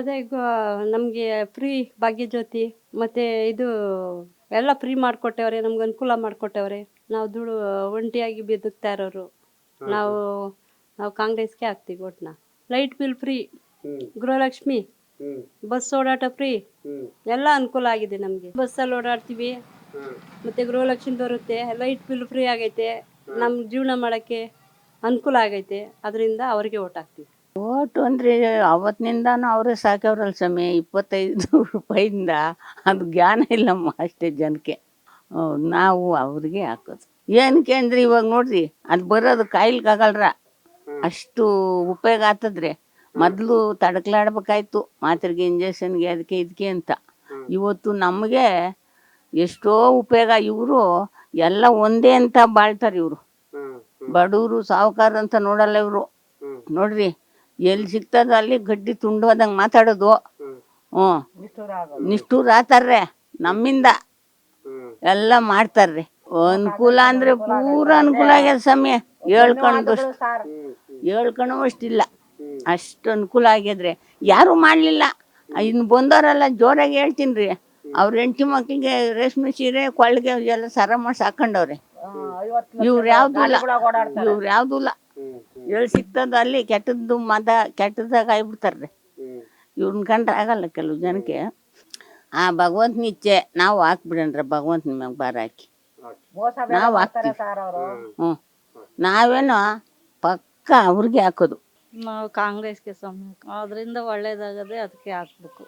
ಅದೇ ನಮಗೆ ಫ್ರೀ ಭಾಗ್ಯಜ್ಯೋತಿ ಮತ್ತು ಇದು ಎಲ್ಲ ಫ್ರೀ ಮಾಡಿಕೊಟ್ಟವ್ರೆ, ನಮ್ಗೆ ಅನುಕೂಲ ಮಾಡಿಕೊಟ್ಟವ್ರೆ. ನಾವು ಒಂಟಿಯಾಗಿ ಬದುಕ್ತಾ ಇರೋರು ನಾವು ನಾವು ಕಾಂಗ್ರೆಸ್ಗೆ ಹಾಕ್ತೀವಿ ಒಟ್ನ. Light bill free, Gruhalakshmi, bus ಓಡಾಟ ಫ್ರೀ, ಎಲ್ಲ ಅನುಕೂಲ ಆಗಿದೆ ನಮಗೆ. ಬಸ್ಸಲ್ಲಿ ಓಡಾಡ್ತೀವಿ, ಮತ್ತು ಗೃಹಲಕ್ಷ್ಮಿ ಬರುತ್ತೆ, ಲೈಟ್ ಬಿಲ್ ಫ್ರೀ ಆಗೈತೆ, ನಮ್ಮ ಜೀವನ ಮಾಡೋಕ್ಕೆ ಅನುಕೂಲ ಆಗೈತೆ. ಅದರಿಂದ ಅವ್ರಿಗೆ ಓಟ್ ಹಾಕ್ತೀವಿ. ಓಟು ಅಂದರೆ ಅವತ್ತಿನಿಂದಾನು ಅವರೇ ಸಾಕ್ಯವ್ರಲ್ಲ ಸ್ವಾಮಿ. 25 ರೂಪಾಯಿಂದ ಅದು ಜ್ಞಾನ ಇಲ್ಲಮ್ಮ ಅಷ್ಟೇ ಜನಕ್ಕೆ. ನಾವು ಅವ್ರಿಗೆ ಹಾಕೋದು. ಏನಕ್ಕೆ ಅಂದರೆ ಇವಾಗ ನೋಡ್ರಿ, ಅದು ಬರೋದು ಕಾಯಿಲ್ಗಾಗಲ್ರ, ಅಷ್ಟು ಉಪಯೋಗ ಆಗ್ತದ್ರಿ. ಮೊದಲು ತಡ್ಕಲಾಡ್ಬೇಕಾಯ್ತು ಮಾತ್ರೆಗೆ, ಇಂಜೆಕ್ಷನ್ಗೆ, ಅದಕ್ಕೆ ಇದಕ್ಕೆ ಅಂತ. ಇವತ್ತು ನಮಗೆ ಎಷ್ಟೋ ಉಪಯೋಗ. ಇವರು ಎಲ್ಲ ಒಂದೇ ಅಂತ ಬಾಳ್ತಾರೆ. ಇವರು ಬಡವರು ಸಾಹುಕಾರ ಅಂತ ನೋಡಲ್ಲ ಇವರು. ನೋಡ್ರಿ, ಎಲ್ಲಿ ಸಿಗ್ತದ ಅಲ್ಲಿ ಗಡ್ಡಿ ತುಂಡೋದಂಗೆ ಮಾತಾಡೋದು. ನಿಷ್ಠೂರ ಆತಾರ್ರೆ, ನಮ್ಮಿಂದ ಎಲ್ಲ ಮಾಡ್ತಾರ್ರಿ. ಅನುಕೂಲ ಅಂದರೆ ಪೂರ ಅನುಕೂಲ ಆಗ್ಯದ ಸ್ವಾಮಿ. ಹೇಳ್ಕೊಳೋಷ್ಟಿಲ್ಲ, ಅಷ್ಟು ಅನುಕೂಲ ಆಗ್ಯದ್ರಿ. ಯಾರೂ ಮಾಡಲಿಲ್ಲ. ಇನ್ನು ಬಂದವರೆಲ್ಲ ಜೋರಾಗಿ ಹೇಳ್ತೀನಿ ರೀ, ಅವ್ರ ಹೆಂಡತಿ ಮಕ್ಕಳಿಗೆ ರೇಷ್ಮೆ ಸೀರೆ, ಕೊಳ್ಳಿಗೆ ಎಲ್ಲ ಸರ ಮಾಡಿ ಸಾಕೊಂಡವ್ರೆ. ಇವ್ರು ಯಾವುದೂ ಇಲ್ಲ. ಎಲ್ಲಿ ಸಿಗ್ತದ ಅಲ್ಲಿ ಕೆಟ್ಟದ್ದು ಕೆಟ್ಟದಾಗ ಆಗ್ಬಿಡ್ತಾರ್ರಿ. ಇವ್ರನ್ನ ಕಂಡ್ರೆ ಆಗಲ್ಲ ಕೆಲವು ಜನಕ್ಕೆ. ಆ ಭಗವಂತನ ಇಚ್ಛೆ, ನಾವು ಹಾಕ್ಬಿಡಣ್ರಿ ಭಗವಂತನ ಮ್ಯಾಗ ಬಾರ ಹಾಕಿ ನಾವು ಹಾಕ್ತೀವಿ. ನಾವೇನೋ ಪಕ್ಕ ಅವ್ರಿಗೆ ಹಾಕೋದು. ನಾವು ಕಾಂಗ್ರೆಸ್ಗೆ ಅದರಿಂದ ಒಳ್ಳೇದಾಗದೆ, ಅದಕ್ಕೆ ಹಾಕ್ಬೇಕು.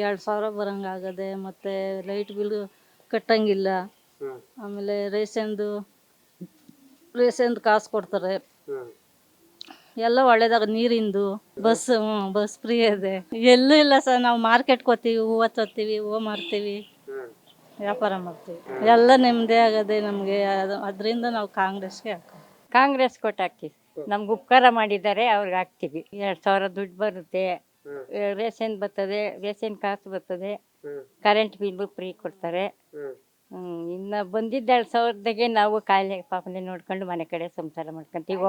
2,000 ಬರಂಗಾಗದೆ, ಮತ್ತು ಲೈಟ್ ಬಿಲ್ ಕಟ್ಟಂಗಿಲ್ಲ. ಆಮೇಲೆ ರೇಷನ್ದು ಕಾಸು ಕೊಡ್ತಾರೆ. ಎಲ್ಲ ಒಳ್ಳೇದಾಗ, ನೀರಿಂದು, ಬಸ್ ಫ್ರೀ ಇದೆ. ಎಲ್ಲೂ ಇಲ್ಲ ಸರ್. ನಾವು ಮಾರ್ಕೆಟ್ಗೆ ಹೋಗ್ತೀವಿ, ಹೂವು ತರ್ತೀವಿ, ಹೂವು ಮಾರ್ತೀವಿ, ವ್ಯಾಪಾರ ಮಾಡ್ತೀವಿ. ಎಲ್ಲ ನೆಮ್ಮದಿ ಆಗದೆ ನಮಗೆ. ಅದರಿಂದ ನಾವು ಕಾಂಗ್ರೆಸ್ಗೆ ಕಾಂಗ್ರೆಸ್ ಕೊಟ್ಟು ಹಾಕ್ತೀವಿ. ನಮ್ಗೆ ಉಪಕಾರ ಮಾಡಿದ್ದಾರೆ, ಅವ್ರಿಗೆ ಹಾಕ್ತೀವಿ. 2,000 ದುಡ್ಡು ಬರುತ್ತೆ, ರೇಷನ್ ಬರ್ತದೆ, ರೇಷನ್ ಕಾಸು ಬರ್ತದೆ, ಕರೆಂಟ್ ಬಿಲ್ಲು ಫ್ರೀ ಕೊಡ್ತಾರೆ. ಇನ್ನು ಬಂದಿದ್ದು 2,000ದಾಗೆ ನಾವು ಕಾಯಿಲೆ ಪಾಪನೆ ನೋಡ್ಕೊಂಡು ಮನೆ ಕಡೆ ಸಂಸಾರ ಮಾಡ್ಕೊಂತೀವಿ.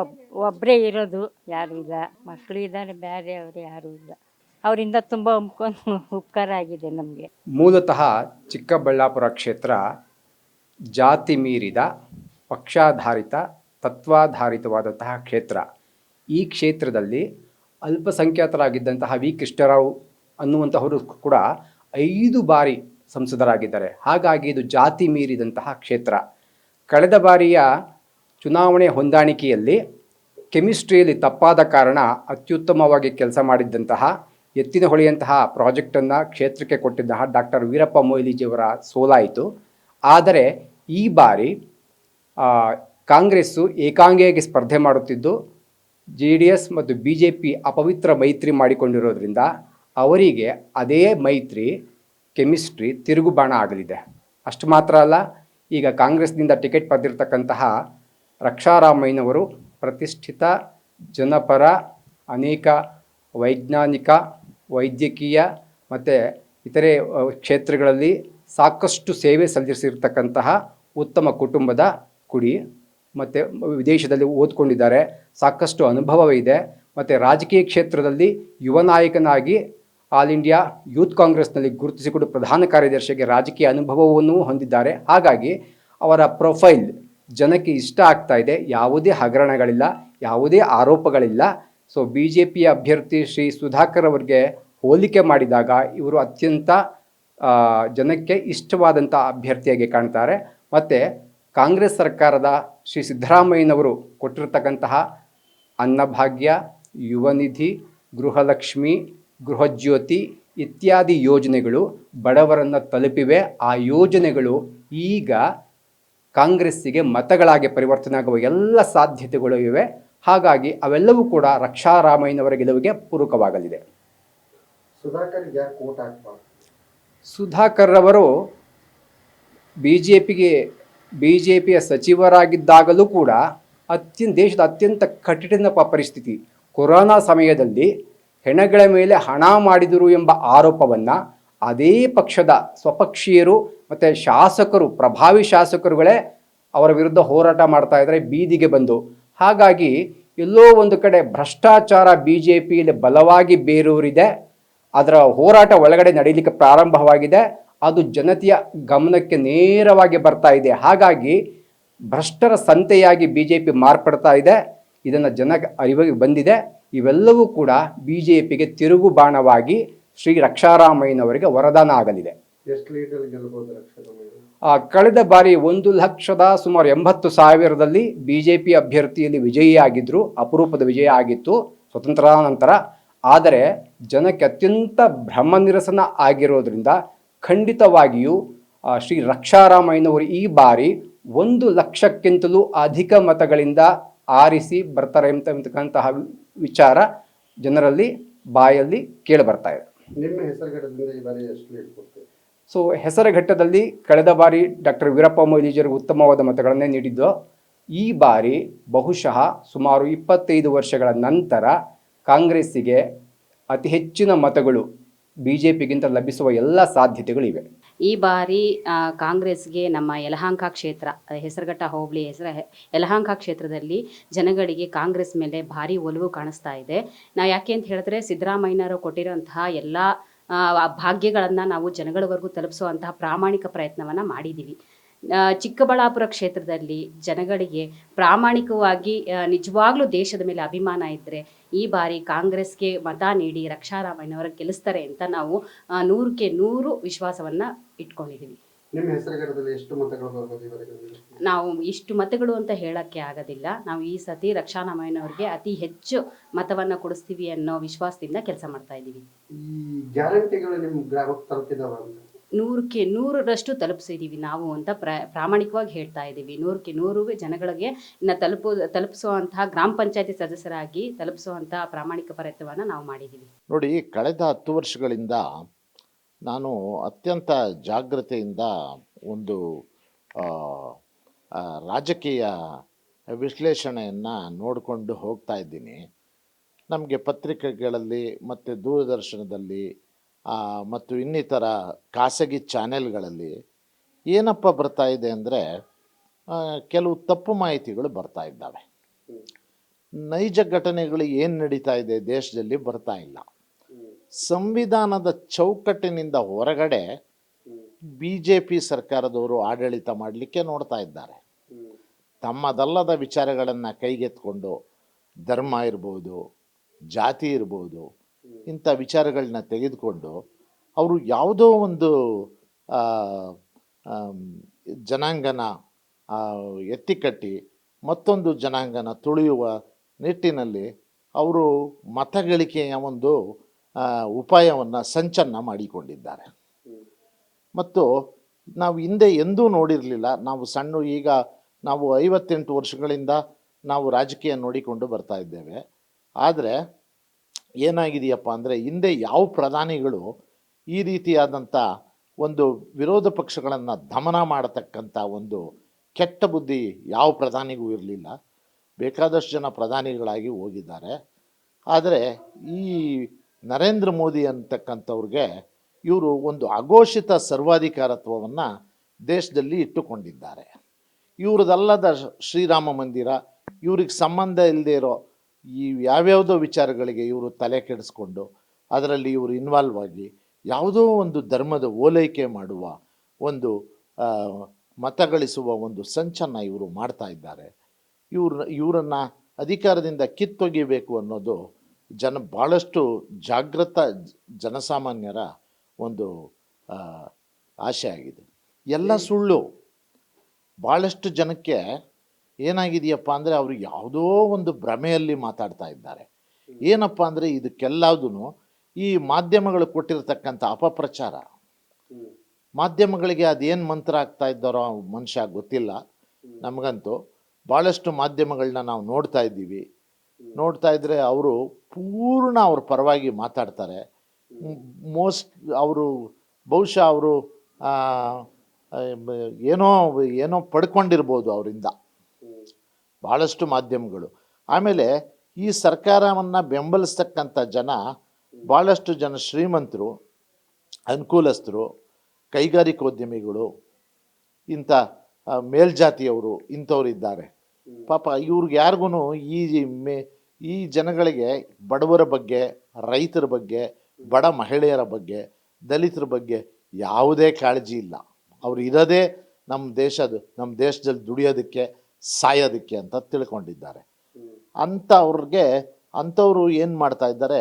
ಒಬ್ಬರೇ ಇರೋದು, ಯಾರೂ ಇಲ್ಲ. ಮಕ್ಕಳು ಇದ್ದಾರೆ, ಬೇರೆ ಅವರು ಯಾರೂ ಇಲ್ಲ. ಅವರಿಂದ ತುಂಬ ಉಪಕಾರ ಆಗಿದೆ ನಮಗೆ. ಮೂಲತಃ ಚಿಕ್ಕಬಳ್ಳಾಪುರ ಕ್ಷೇತ್ರ ಜಾತಿ ಮೀರಿದ, ಪಕ್ಷಾಧಾರಿತ, ತತ್ವಾಧಾರಿತವಾದಂತಹ ಕ್ಷೇತ್ರ. ಈ ಕ್ಷೇತ್ರದಲ್ಲಿ ಅಲ್ಪಸಂಖ್ಯಾತರಾಗಿದ್ದಂತಹ ವಿ ಕೃಷ್ಣರಾವ್ ಅನ್ನುವಂತಹವರು ಕೂಡ 5 ಬಾರಿ ಸಂಸದರಾಗಿದ್ದಾರೆ. ಹಾಗಾಗಿ ಇದು ಜಾತಿ ಮೀರಿದಂತಹ ಕ್ಷೇತ್ರ. ಕಳೆದ ಬಾರಿಯ ಚುನಾವಣೆ ಹೊಂದಾಣಿಕೆಯಲ್ಲಿ ಕೆಮಿಸ್ಟ್ರಿಯಲ್ಲಿ ತಪ್ಪಾದ ಕಾರಣ ಅತ್ಯುತ್ತಮವಾಗಿ ಕೆಲಸ ಮಾಡಿದ್ದಂತಹ ಎತ್ತಿನಹೊಳೆಯಂತಹ ಪ್ರಾಜೆಕ್ಟನ್ನು ಕ್ಷೇತ್ರಕ್ಕೆ ಕೊಟ್ಟಿದ್ದಂತಹ ಡಾಕ್ಟರ್ ವೀರಪ್ಪ ಮೊಯ್ಲಿಜಿಯವರ ಸೋಲಾಯಿತು. ಆದರೆ ಈ ಬಾರಿ ಕಾಂಗ್ರೆಸ್ಸು ಏಕಾಂಗಿಯಾಗಿ ಸ್ಪರ್ಧೆ ಮಾಡುತ್ತಿದ್ದು, JDS ಮತ್ತು BJP ಅಪವಿತ್ರ ಮೈತ್ರಿ ಮಾಡಿಕೊಂಡಿರೋದ್ರಿಂದ ಅವರಿಗೆ ಅದೇ ಮೈತ್ರಿ ಕೆಮಿಸ್ಟ್ರಿ ತಿರುಗುಬಾಣ ಆಗಲಿದೆ. ಅಷ್ಟು ಮಾತ್ರ ಅಲ್ಲ, ಈಗ ಕಾಂಗ್ರೆಸ್ನಿಂದ ಟಿಕೆಟ್ ಪಡೆದಿರ್ತಕ್ಕಂತಹ ರಕ್ಷಾರಾಮಯ್ಯನವರು ಪ್ರತಿಷ್ಠಿತ, ಜನಪರ, ಅನೇಕ ವೈಜ್ಞಾನಿಕ, ವೈದ್ಯಕೀಯ ಮತ್ತು ಇತರೆ ಕ್ಷೇತ್ರಗಳಲ್ಲಿ ಸಾಕಷ್ಟು ಸೇವೆ ಸಲ್ಲಿಸಿರ್ತಕ್ಕಂತಹ ಉತ್ತಮ ಕುಟುಂಬದ ಕುಡಿ. ಮತ್ತು ವಿದೇಶದಲ್ಲಿ ಓದ್ಕೊಂಡಿದ್ದಾರೆ, ಸಾಕಷ್ಟು ಅನುಭವವಿದೆ. ಮತ್ತು ರಾಜಕೀಯ ಕ್ಷೇತ್ರದಲ್ಲಿ ಯುವ ನಾಯಕನಾಗಿ ಆಲ್ ಇಂಡಿಯಾ ಯೂತ್ ಕಾಂಗ್ರೆಸ್ನಲ್ಲಿ ಗುರುತಿಸಿಕೊಂಡು ಪ್ರಧಾನ ಕಾರ್ಯದರ್ಶಿಗೆ ರಾಜಕೀಯ ಅನುಭವವನ್ನು ಹೊಂದಿದ್ದಾರೆ. ಹಾಗಾಗಿ ಅವರ ಪ್ರೊಫೈಲ್ ಜನಕ್ಕೆ ಇಷ್ಟ ಆಗ್ತಾ ಇದೆ. ಯಾವುದೇ ಹಗರಣಗಳಿಲ್ಲ, ಯಾವುದೇ ಆರೋಪಗಳಿಲ್ಲ. ಸೊ BJP ಅಭ್ಯರ್ಥಿ ಶ್ರೀ ಸುಧಾಕರ್ ಅವರಿಗೆ ಹೋಲಿಕೆ ಮಾಡಿದಾಗ ಇವರು ಅತ್ಯಂತ ಜನಕ್ಕೆ ಇಷ್ಟವಾದಂಥ ಅಭ್ಯರ್ಥಿಯಾಗಿ ಕಾಣ್ತಾರೆ. ಮತ್ತು ಕಾಂಗ್ರೆಸ್ ಸರ್ಕಾರದ ಶ್ರೀ ಸಿದ್ದರಾಮಯ್ಯನವರು ಕೊಟ್ಟಿರ್ತಕ್ಕಂತಹ ಅನ್ನಭಾಗ್ಯ, ಯುವ ನಿಧಿ, ಗೃಹಲಕ್ಷ್ಮಿ, ಗೃಹಜ್ಯೋತಿ ಇತ್ಯಾದಿ ಯೋಜನೆಗಳು ಬಡವರನ್ನು ತಲುಪಿವೆ. ಆ ಯೋಜನೆಗಳು ಈಗ ಕಾಂಗ್ರೆಸ್ಸಿಗೆ ಮತಗಳಾಗಿ ಪರಿವರ್ತನೆ ಆಗುವ ಎಲ್ಲ ಸಾಧ್ಯತೆಗಳು ಇವೆ. ಹಾಗಾಗಿ ಅವೆಲ್ಲವೂ ಕೂಡ ರಕ್ಷಾರಾಮಯ್ಯನವರ ಗೆಲುವಿಗೆ ಪೂರಕವಾಗಲಿದೆ. ಸುಧಾಕರ್ ಅವರು BJPಯ ಸಚಿವರಾಗಿದ್ದಾಗಲೂ ಕೂಡ ದೇಶದ ಅತ್ಯಂತ ಕಠಿಣ ಪರಿಸ್ಥಿತಿ, ಕೊರೋನಾ ಸಮಯದಲ್ಲಿ ಹೆಣಗಳ ಮೇಲೆ ಹಣ ಮಾಡಿದರು ಎಂಬ ಆರೋಪವನ್ನು ಅದೇ ಪಕ್ಷದ ಸ್ವಪಕ್ಷೀಯರು ಮತ್ತು ಶಾಸಕರು, ಪ್ರಭಾವಿ ಶಾಸಕರುಗಳೇ ಅವರ ವಿರುದ್ಧ ಹೋರಾಟ ಮಾಡ್ತಾ ಇದ್ದಾರೆ ಬೀದಿಗೆ ಬಂದು. ಹಾಗಾಗಿ ಎಲ್ಲೋ ಒಂದು ಕಡೆ ಭ್ರಷ್ಟಾಚಾರ BJPಯಲ್ಲಿ ಬಲವಾಗಿ ಬೇರೂರಿದೆ. ಅದರ ಹೋರಾಟ ಒಳಗಡೆ ನಡೀಲಿಕ್ಕೆ ಪ್ರಾರಂಭವಾಗಿದೆ. ಅದು ಜನತೆಯ ಗಮನಕ್ಕೆ ನೇರವಾಗಿ ಬರ್ತಾ ಇದೆ. ಹಾಗಾಗಿ ಭ್ರಷ್ಟರ ಸಂತೆಯಾಗಿ BJP ಮಾರ್ಪಡ್ತಾ ಇದೆ. ಇದನ್ನು ಜನ ಅರಿವಿಗೆ ಬಂದಿದೆ. ಇವೆಲ್ಲವೂ ಕೂಡ BJPಗೆ ತಿರುಗು ಬಾಣವಾಗಿ ಶ್ರೀ ರಕ್ಷಾರಾಮಯ್ಯನವರಿಗೆ ವರದಾನ ಆಗಲಿದೆ. ಎಷ್ಟು ಲೀಡರ್ ಗೆಲ್ಲಬಹುದು ರಕ್ಷಾರಾಮಯ್ಯ? ಕಳೆದ ಬಾರಿ 1,80,000ದಲ್ಲಿ BJP ಅಭ್ಯರ್ಥಿಯಲ್ಲಿ ವಿಜಯಿಯಾಗಿದ್ದರು. ಅಪರೂಪದ ವಿಜಯ ಆಗಿತ್ತು ಸ್ವತಂತ್ರಾನಂತರ. ಆದರೆ ಜನಕ್ಕೆ ಅತ್ಯಂತ ಭ್ರಮ ನಿರಸನ ಆಗಿರೋದ್ರಿಂದ ಖಂಡಿತವಾಗಿಯೂ ಶ್ರೀ ರಕ್ಷಾರಾಮಯ್ಯನವರು ಈ ಬಾರಿ 1,00,000ಕ್ಕಿಂತಲೂ ಅಧಿಕ ಮತಗಳಿಂದ ಆರಿಸಿ ಬರ್ತಾರೆ ಅಂತಕ್ಕಂತಹ ವಿಚಾರ ಜನರಲ್ಲಿ ಬಾಯಲ್ಲಿ ಕೇಳಿ ಬರ್ತಾ ಇದೆ. ನಿಮ್ಮ ಹೆಸರುಘಟ್ಟದಿಂದ ಈ ಬಾರಿ ಎಷ್ಟು ಲೀಡ್ ಕೊಡ್ತೀವಿ? ಸೊ ಹೆಸರುಘಟ್ಟದಲ್ಲಿ ಕಳೆದ ಬಾರಿ ಡಾಕ್ಟರ್ ವೀರಪ್ಪ ಮೊಯ್ಲಿಜರು ಉತ್ತಮವಾದ ಮತಗಳನ್ನೇ ನೀಡಿದ್ದು. ಈ ಬಾರಿ ಬಹುಶಃ ಸುಮಾರು 25 ವರ್ಷಗಳ ನಂತರ ಕಾಂಗ್ರೆಸ್ಸಿಗೆ ಅತಿ ಹೆಚ್ಚಿನ ಮತಗಳು BJPಗಿಂತ ಲಭಿಸುವ ಎಲ್ಲ ಸಾಧ್ಯತೆಗಳಿವೆ. ಈ ಬಾರಿ ಕಾಂಗ್ರೆಸ್ಗೆ ನಮ್ಮ ಯಲಹಂಕ ಕ್ಷೇತ್ರ, ಹೆಸರುಘಟ್ಟ ಹೋಬಳಿ ಯಲಹಂಕ ಕ್ಷೇತ್ರದಲ್ಲಿ ಜನಗಳಿಗೆ ಕಾಂಗ್ರೆಸ್ ಮೇಲೆ ಭಾರಿ ಒಲವು ಕಾಣಿಸ್ತಾ ಇದೆ. ನಾವು ಯಾಕೆ ಅಂತ ಹೇಳಿದ್ರೆ ಸಿದ್ದರಾಮಯ್ಯನವರು ಕೊಟ್ಟಿರೋಂತಹ ಎಲ್ಲ ಭಾಗ್ಯಗಳನ್ನು ನಾವು ಜನಗಳವರೆಗೂ ತಲುಪಿಸುವಂತಹ ಪ್ರಾಮಾಣಿಕ ಪ್ರಯತ್ನವನ್ನು ಮಾಡಿದ್ದೀವಿ. ಚಿಕ್ಕಬಳ್ಳಾಪುರ ಕ್ಷೇತ್ರದಲ್ಲಿ ಜನಗಳಿಗೆ ಪ್ರಾಮಾಣಿಕವಾಗಿ ನಿಜವಾಗ್ಲೂ ದೇಶದ ಮೇಲೆ ಅಭಿಮಾನ ಇದ್ದರೆ ಈ ಬಾರಿ ಕಾಂಗ್ರೆಸ್ಗೆ ಮತ ನೀಡಿ ರಕ್ಷಾರಾಮಯ್ಯನವರ ಗೆಲ್ಲಿಸ್ತಾರೆ ಅಂತ ನಾವು 100ಕ್ಕೆ 100 ವಿಶ್ವಾಸವನ್ನು ಇಟ್ಕೊಂಡಿದ್ದೀವಿ. ನಿಮ್ಮ ಹೆಸರುಘಟ್ಟದಲ್ಲಿ ಎಷ್ಟು ಮತಗಳು ಬರ್ಬೋದು ಇವರಿಗೆ? ನಾವು ಇಷ್ಟು ಮತಗಳು ಅಂತ ಹೇಳಕ್ಕೆ ಆಗೋದಿಲ್ಲ. ನಾವು ಈ ಸತಿ ರಕ್ಷಾರಾಮಯ್ಯನವ್ರಿಗೆ ಅತಿ ಹೆಚ್ಚು ಮತವನ್ನು ಕೊಡಿಸ್ತೀವಿ ಅನ್ನೋ ವಿಶ್ವಾಸದಿಂದ ಕೆಲಸ ಮಾಡ್ತಾ ಇದ್ದೀವಿ. ಈ ಗ್ಯಾರಂಟಿಗಳು ನಿಮ್ಮ ಗ್ರಾಮಕ್ಕೆ ತಲುಪಿದಾವ ಅಂತ? 100ಕ್ಕೆ 100ರಷ್ಟು ತಲುಪಿಸಿದ್ದೀವಿ ನಾವು ಅಂತ ಪ್ರಾಮಾಣಿಕವಾಗಿ ಹೇಳ್ತಾ ಇದ್ದೀವಿ. 100ಕ್ಕೆ 100 ಜನಗಳಿಗೆ ಇನ್ನು ತಲುಪಿಸುವಂತಹ ಗ್ರಾಮ ಪಂಚಾಯತಿ ಸದಸ್ಯರಾಗಿ ತಲುಪಿಸುವಂತಹ ಪ್ರಾಮಾಣಿಕ ಪ್ರಯತ್ನವನ್ನು ನಾವು ಮಾಡಿದ್ದೀವಿ. ನೋಡಿ, ಕಳೆದ 10 ವರ್ಷಗಳಿಂದ ನಾನು ಅತ್ಯಂತ ಜಾಗ್ರತೆಯಿಂದ ಒಂದು ರಾಜಕೀಯ ವಿಶ್ಲೇಷಣೆಯನ್ನು ನೋಡಿಕೊಂಡು ಹೋಗ್ತಾ ಇದ್ದೀನಿ. ನಮಗೆ ಪತ್ರಿಕೆಗಳಲ್ಲಿ ಮತ್ತು ದೂರದರ್ಶನದಲ್ಲಿ ಮತ್ತು ಇನ್ನಿತರ ಖಾಸಗಿ ಚಾನೆಲ್ಗಳಲ್ಲಿ ಏನಪ್ಪ ಬರ್ತಾ ಇದೆ ಅಂದರೆ ಕೆಲವು ತಪ್ಪು ಮಾಹಿತಿಗಳು ಬರ್ತಾ ಇದ್ದಾವೆ. ನೈಜ ಘಟನೆಗಳು ಏನು ನಡೀತಾ ಇದೆ ದೇಶದಲ್ಲಿ ಬರ್ತಾ ಇಲ್ಲ. ಸಂವಿಧಾನದ ಚೌಕಟ್ಟಿನಿಂದ ಹೊರಗಡೆ BJP ಸರ್ಕಾರದವರು ಆಡಳಿತ ಮಾಡಲಿಕ್ಕೆ ನೋಡ್ತಾ ಇದ್ದಾರೆ. ತಮ್ಮದಲ್ಲದ ವಿಚಾರಗಳನ್ನು ಕೈಗೆತ್ಕೊಂಡು ಧರ್ಮ ಇರ್ಬೋದು, ಜಾತಿ ಇರ್ಬೋದು, ಇಂಥ ವಿಚಾರಗಳನ್ನ ತೆಗೆದುಕೊಂಡು ಅವರು ಯಾವುದೋ ಒಂದು ಜನಾಂಗನ ಎತ್ತಿಕಟ್ಟಿ ಮತ್ತೊಂದು ಜನಾಂಗನ ತುಳಿಯುವ ನಿಟ್ಟಿನಲ್ಲಿ ಅವರು ಮತಗಳಿಕೆಯ ಒಂದು ಉಪಾಯವನ್ನು ಸಂಚನ್ನು ಮಾಡಿಕೊಂಡಿದ್ದಾರೆ. ಮತ್ತು ನಾವು ಹಿಂದೆ ಎಂದೂ ನೋಡಿರಲಿಲ್ಲ. ನಾವು ಈಗ ನಾವು 58 ವರ್ಷಗಳಿಂದ ನಾವು ರಾಜಕೀಯ ನೋಡಿಕೊಂಡು ಬರ್ತಾ ಇದ್ದೇವೆ. ಆದರೆ ಏನಾಗಿದೆಯಪ್ಪ ಅಂದರೆ ಹಿಂದೆ ಯಾವ ಪ್ರಧಾನಿಗಳು ಈ ರೀತಿಯಾದಂಥ ಒಂದು ವಿರೋಧ ಪಕ್ಷಗಳನ್ನು ದಮನ ಮಾಡತಕ್ಕಂಥ ಒಂದು ಕೆಟ್ಟ ಬುದ್ಧಿ ಯಾವ ಪ್ರಧಾನಿಗೂ ಇರಲಿಲ್ಲ. ಬೇಕಾದಷ್ಟು ಜನ ಪ್ರಧಾನಿಗಳಾಗಿ ಹೋಗಿದ್ದಾರೆ. ಆದರೆ ಈ ನರೇಂದ್ರ ಮೋದಿ ಅಂತಕ್ಕಂಥವ್ರಿಗೆ ಇವರು ಒಂದು ಅಘೋಷಿತ ಸರ್ವಾಧಿಕಾರತ್ವವನ್ನು ದೇಶದಲ್ಲಿ ಇಟ್ಟುಕೊಂಡಿದ್ದಾರೆ. ಇವ್ರದ್ದಲ್ಲದ ಶ್ರೀರಾಮ ಮಂದಿರ, ಇವ್ರಿಗೆ ಸಂಬಂಧ ಇಲ್ಲದೆ ಇರೋ ಈ ಯಾವ್ಯಾವುದೋ ವಿಚಾರಗಳಿಗೆ ಇವರು ತಲೆ ಕೆಡಿಸ್ಕೊಂಡು ಅದರಲ್ಲಿ ಇವರು ಇನ್ವಾಲ್ವ್ ಆಗಿ ಯಾವುದೋ ಒಂದು ಧರ್ಮದ ಓಲೈಕೆ ಮಾಡುವ ಒಂದು ಮತ ಗಳಿಸುವ ಒಂದು ಸಂಚನ್ನು ಇವರು ಮಾಡ್ತಾ ಇದ್ದಾರೆ. ಇವರನ್ನು ಅಧಿಕಾರದಿಂದ ಕಿತ್ತೊಗಿಬೇಕು ಅನ್ನೋದು ಭಾಳಷ್ಟು ಜಾಗೃತ ಜನಸಾಮಾನ್ಯರ ಒಂದು ಆಶೆ ಆಗಿದೆ. ಎಲ್ಲ ಸುಳ್ಳು. ಭಾಳಷ್ಟು ಜನಕ್ಕೆ ಏನಾಗಿದೆಯಪ್ಪ ಅಂದರೆ ಅವರು ಯಾವುದೋ ಒಂದು ಭ್ರಮೆಯಲ್ಲಿ ಮಾತಾಡ್ತಾ ಇದ್ದಾರೆ. ಏನಪ್ಪ ಅಂದರೆ ಇದಕ್ಕೆಲ್ಲದೂ ಈ ಮಾಧ್ಯಮಗಳು ಕೊಟ್ಟಿರತಕ್ಕಂಥ ಅಪಪ್ರಚಾರ. ಮಾಧ್ಯಮಗಳಿಗೆ ಅದೇನು ಮಂತ್ರ ಆಗ್ತಾ ಇದ್ದಾರೋ ಮನುಷ್ಯ ಗೊತ್ತಿಲ್ಲ. ನಮಗಂತೂ ಭಾಳಷ್ಟು ಮಾಧ್ಯಮಗಳನ್ನ ನಾವು ನೋಡ್ತಾ ಇದ್ದೀವಿ. ನೋಡ್ತಾ ಇದ್ದರೆ ಅವರು ಪೂರ್ಣ ಅವ್ರ ಪರವಾಗಿ ಮಾತಾಡ್ತಾರೆ. ಅವರು ಬಹುಶಃ ಅವರು ಏನೋ ಪಡ್ಕೊಂಡಿರ್ಬೋದು ಅವರಿಂದ ಭಾಳಷ್ಟು ಮಾಧ್ಯಮಗಳು. ಆಮೇಲೆ ಈ ಸರ್ಕಾರವನ್ನು ಬೆಂಬಲಿಸ್ತಕ್ಕಂಥ ಜನ ಭಾಳಷ್ಟು ಜನ ಶ್ರೀಮಂತರು, ಅನುಕೂಲಸ್ಥರು, ಕೈಗಾರಿಕೋದ್ಯಮಿಗಳು, ಇಂಥ ಮೇಲ್ಜಾತಿಯವರು ಇಂಥವ್ರು ಇದ್ದಾರೆ. ಪಾಪ ಇವ್ರಿಗೆ ಯಾರಿಗೂ ಈ ಜನಗಳಿಗೆ ಬಡವರ ಬಗ್ಗೆ, ರೈತರ ಬಗ್ಗೆ, ಬಡ ಮಹಿಳೆಯರ ಬಗ್ಗೆ, ದಲಿತರ ಬಗ್ಗೆ ಯಾವುದೇ ಕಾಳಜಿ ಇಲ್ಲ. ಅವ್ರು ಇರೋದೇ ನಮ್ಮ ದೇಶದಲ್ಲಿ ದುಡಿಯೋದಕ್ಕೆ, ಸಾಯೋದಕ್ಕೆ ಅಂತ ತಿಳ್ಕೊಂಡಿದ್ದಾರೆ. ಅಂಥವ್ರು ಏನು ಮಾಡ್ತಾ ಇದ್ದಾರೆ,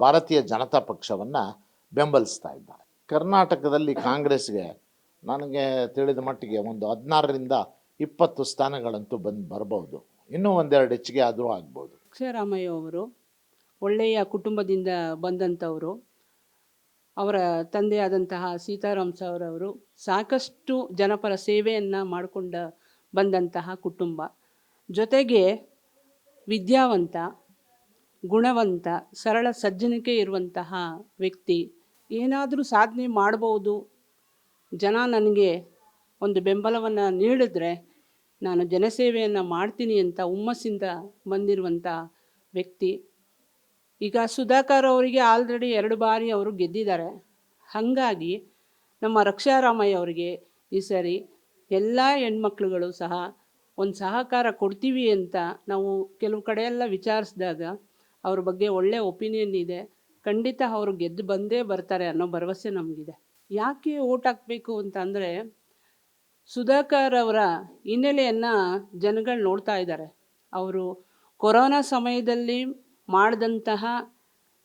ಭಾರತೀಯ ಜನತಾ ಪಕ್ಷವನ್ನು ಬೆಂಬಲಿಸ್ತಾ ಇದ್ದಾರೆ. ಕರ್ನಾಟಕದಲ್ಲಿ ಕಾಂಗ್ರೆಸ್ಗೆ ನನಗೆ ತಿಳಿದ ಮಟ್ಟಿಗೆ ಒಂದು 16ರಿಂದ 20 ಸ್ಥಾನಗಳಂತೂ ಬರ್ಬೋದು. ಇನ್ನೂ ಒಂದೆರಡು ಹೆಚ್ಚಿಗೆ ಆದರೂ ಆಗ್ಬೋದು. ಅಕ್ಷಯರಾಮಯ್ಯ ಅವರು ಒಳ್ಳೆಯ ಕುಟುಂಬದಿಂದ ಬಂದಂಥವರು. ಅವರ ತಂದೆಯಾದಂತಹ ಸೀತಾರಾಮ್ ಸರ್ ಅವರು ಸಾಕಷ್ಟು ಜನಪರ ಸೇವೆಯನ್ನು ಮಾಡಿಕೊಂಡ ಬಂದಂತಹ ಕುಟುಂಬ. ಜೊತೆಗೆ ವಿದ್ಯಾವಂತ, ಗುಣವಂತ, ಸರಳ ಸಜ್ಜನಿಕೆ ಇರುವಂತಹ ವ್ಯಕ್ತಿ. ಏನಾದರೂ ಸಾಧನೆ ಮಾಡ್ಬೋದು, ಜನ ನನಗೆ ಒಂದು ಬೆಂಬಲವನ್ನು ನೀಡಿದ್ರೆ ನಾನು ಜನಸೇವೆಯನ್ನು ಮಾಡ್ತೀನಿ ಅಂತ ಹುಮ್ಮಸ್ಸಿಂದ ಬಂದಿರುವಂಥ ವ್ಯಕ್ತಿ. ಈಗ ಸುಧಾಕರ್ ಅವರಿಗೆ ಆಲ್ರೆಡಿ 2 ಬಾರಿ ಅವರು ಗೆದ್ದಿದ್ದಾರೆ. ಹಾಗಾಗಿ ನಮ್ಮ ರಕ್ಷಾರಾಮಯ್ಯ ಅವರಿಗೆ ಈ ಸರಿ ಎಲ್ಲ ಹೆಣ್ಮಕ್ಳುಗಳು ಸಹ ಒಂದು ಸಹಕಾರ ಕೊಡ್ತೀವಿ ಅಂತ ನಾವು ಕೆಲವು ಕಡೆಯೆಲ್ಲ ವಿಚಾರಿಸಿದಾಗ ಅವ್ರ ಬಗ್ಗೆ ಒಳ್ಳೆಯ ಒಪಿನಿಯನ್ ಇದೆ. ಖಂಡಿತ ಅವರು ಗೆದ್ದು ಬಂದೇ ಬರ್ತಾರೆ ಅನ್ನೋ ಭರವಸೆ ನಮಗಿದೆ. ಯಾಕೆ ಓಟ್ ಹಾಕಬೇಕು ಅಂತ ಅಂದರೆ, ಸುಧಾಕರ್ ಅವರ ಹಿನ್ನೆಲೆಯನ್ನು ಜನಗಳು ನೋಡ್ತಾ ಇದ್ದಾರೆ. ಅವರು ಕೊರೋನಾ ಸಮಯದಲ್ಲಿ ಮಾಡಿದಂತಹ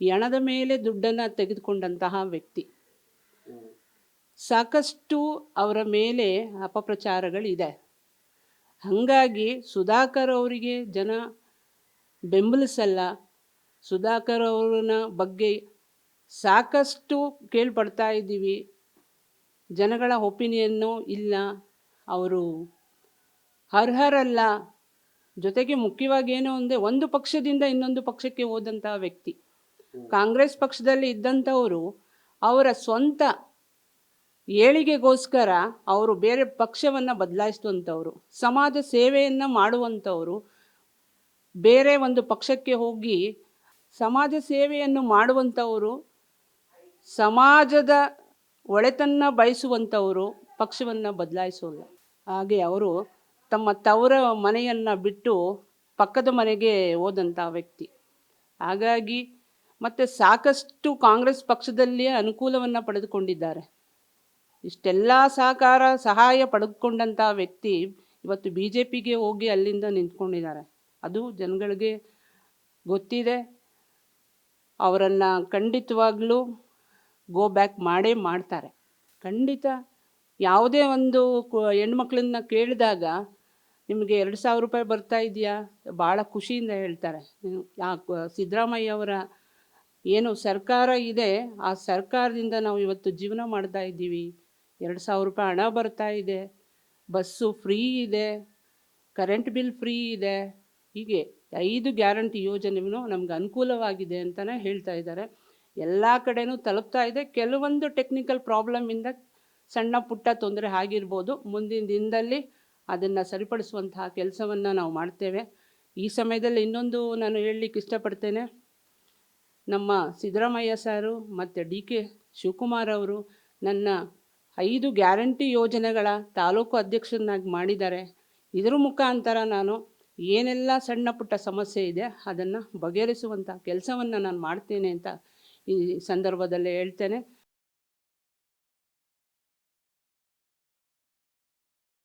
ಹೆಣದ ಮೇಲೆ ದುಡ್ಡನ್ನು ತೆಗೆದುಕೊಂಡಂತಹ ವ್ಯಕ್ತಿ. ಸಾಕಷ್ಟು ಅವರ ಮೇಲೆ ಅಪಪ್ರಚಾರಗಳಿದೆ. ಹಾಗಾಗಿ ಸುಧಾಕರ್ ಅವರಿಗೆ ಜನ ಬೆಂಬಲಿಸಲ್ಲ. ಸುಧಾಕರ್ ಅವ್ರನ್ನ ಬಗ್ಗೆ ಸಾಕಷ್ಟು ಕೇಳ್ಪಡ್ತಾ ಇದ್ದೀವಿ. ಜನಗಳ ಒಪಿನಿಯನ್ನು ಇಲ್ಲ, ಅವರು ಅರ್ಹರಲ್ಲ. ಜೊತೆಗೆ ಮುಖ್ಯವಾಗಿ ಏನು ಅಂದರೆ, ಒಂದು ಪಕ್ಷದಿಂದ ಇನ್ನೊಂದು ಪಕ್ಷಕ್ಕೆ ಹೋದಂಥ ವ್ಯಕ್ತಿ. ಕಾಂಗ್ರೆಸ್ ಪಕ್ಷದಲ್ಲಿ ಇದ್ದಂಥವರು ಅವರ ಸ್ವಂತ ಏಳಿಗೆಗೋಸ್ಕರ ಅವರು ಬೇರೆ ಪಕ್ಷವನ್ನು ಬದಲಾಯಿಸುವಂಥವ್ರು, ಸಮಾಜ ಸೇವೆಯನ್ನು ಮಾಡುವಂಥವರು. ಬೇರೆ ಒಂದು ಪಕ್ಷಕ್ಕೆ ಹೋಗಿ ಸಮಾಜ ಸೇವೆಯನ್ನು ಮಾಡುವಂಥವರು, ಸಮಾಜದ ಒಳಿತನ್ನ ಬಯಸುವಂಥವರು ಪಕ್ಷವನ್ನು ಬದಲಾಯಿಸೋಲ್ಲ. ಹಾಗೆ ಅವರು ತಮ್ಮ ತವರ ಮನೆಯನ್ನು ಬಿಟ್ಟು ಪಕ್ಕದ ಮನೆಗೆ ಹೋದಂಥ ವ್ಯಕ್ತಿ. ಹಾಗಾಗಿ ಮತ್ತು ಸಾಕಷ್ಟು ಕಾಂಗ್ರೆಸ್ ಪಕ್ಷದಲ್ಲಿಯೇ ಅನುಕೂಲವನ್ನು ಪಡೆದುಕೊಂಡಿದ್ದಾರೆ. ಇಷ್ಟೆಲ್ಲ ಸಹಾಯ ಪಡೆದುಕೊಂಡಂಥ ವ್ಯಕ್ತಿ ಇವತ್ತು BJPಗೆ ಹೋಗಿ ಅಲ್ಲಿಂದ ನಿಂತ್ಕೊಂಡಿದ್ದಾರೆ. ಅದು ಜನಗಳಿಗೆ ಗೊತ್ತಿದೆ. ಅವರನ್ನು ಖಂಡಿತವಾಗ್ಲೂ ಗೋ ಬ್ಯಾಕ್ ಮಾಡೇ ಮಾಡ್ತಾರೆ. ಖಂಡಿತ ಯಾವುದೇ ಒಂದು ಹೆಣ್ಮಕ್ಳನ್ನ ಕೇಳಿದಾಗ ನಿಮಗೆ 2,000 ರೂಪಾಯಿ ಬರ್ತಾ ಇದೆಯಾ, ಭಾಳ ಖುಷಿಯಿಂದ ಹೇಳ್ತಾರೆ. ಸಿದ್ದರಾಮಯ್ಯ ಅವರ ಏನು ಸರ್ಕಾರ ಇದೆ, ಆ ಸರ್ಕಾರದಿಂದ ನಾವು ಇವತ್ತು ಜೀವನ ಮಾಡ್ತಾ ಇದ್ದೀವಿ. 2,000 ರೂಪಾಯಿ ಹಣ ಬರ್ತಾ ಇದೆ, ಬಸ್ಸು ಫ್ರೀ ಇದೆ, ಕರೆಂಟ್ ಬಿಲ್ ಫ್ರೀ ಇದೆ. ಹೀಗೆ 5 ಗ್ಯಾರಂಟಿ ಯೋಜನೆಯೂ ನಮ್ಗೆ ಅನುಕೂಲವಾಗಿದೆ ಅಂತಲೇ ಹೇಳ್ತಾ ಇದ್ದಾರೆ. ಎಲ್ಲ ಕಡೆನೂ ತಲುಪ್ತಾ ಇದೆ. ಕೆಲವೊಂದು ಟೆಕ್ನಿಕಲ್ ಪ್ರಾಬ್ಲಮಿಂದ ಸಣ್ಣ ಪುಟ್ಟ ತೊಂದರೆ ಆಗಿರ್ಬೋದು. ಮುಂದಿನ ದಿನದಲ್ಲಿ ಅದನ್ನು ಸರಿಪಡಿಸುವಂತಹ ಕೆಲಸವನ್ನು ನಾವು ಮಾಡ್ತೇವೆ. ಈ ಸಮಯದಲ್ಲಿ ಇನ್ನೊಂದು ನಾನು ಹೇಳಲಿಕ್ಕೆ ಇಷ್ಟಪಡ್ತೇನೆ. ನಮ್ಮ ಸಿದ್ದರಾಮಯ್ಯ ಸಾರು ಮತ್ತು DK ಶಿವಕುಮಾರ್ ಅವರು ನನ್ನ 5 ಗ್ಯಾರಂಟಿ ಯೋಜನೆಗಳ ತಾಲೂಕು ಅಧ್ಯಕ್ಷನಾಗಿ ಮಾಡಿದ್ದಾರೆ. ಇದರ ಮುಖಾಂತರ ನಾನು ಏನೆಲ್ಲ ಸಣ್ಣ ಪುಟ್ಟ ಸಮಸ್ಯೆ ಇದೆ ಅದನ್ನು ಬಗೆಹರಿಸುವಂಥ ಕೆಲಸವನ್ನು ನಾನು ಮಾಡ್ತೇನೆ ಅಂತ ಈ ಸಂದರ್ಭದಲ್ಲಿ ಹೇಳ್ತೇನೆ.